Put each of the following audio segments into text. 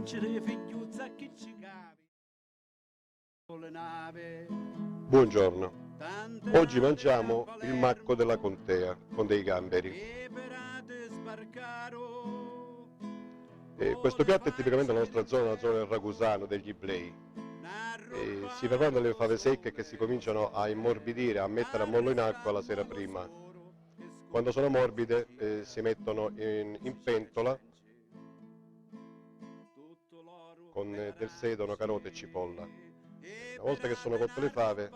vincere figliuzza che ci capi con le nave. Buongiorno, oggi mangiamo il macco della contea con dei gamberi. Questo piatto è tipicamente la nostra zona, la zona del ragusano, degli iblei. Si preparano le fave secche che si cominciano a immorbidire, a mettere a mollo in acqua la sera prima. Quando sono morbide si mettono in pentola con del sedano, carote e cipolla. Una volta che sono cotte le fave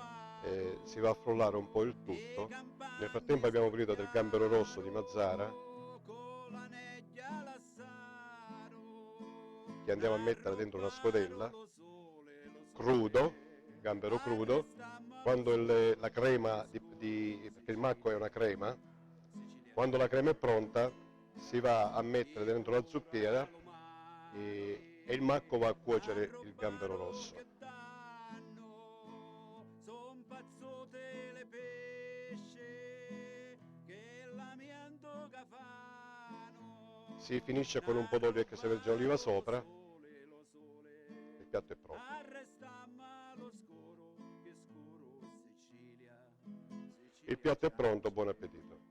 si va a frullare un po' il tutto. Nel frattempo abbiamo pulito del gambero rosso di Mazzara che andiamo a mettere dentro una scodella, crudo, gambero crudo. Quando la crema, perché il macco è una crema, quando la crema è pronta si va a mettere dentro la zuppiera e il macco va a cuocere il gambero rosso. Si finisce con un po' d'olio extravergine d'oliva sopra, il piatto è pronto. Il piatto è pronto, buon appetito.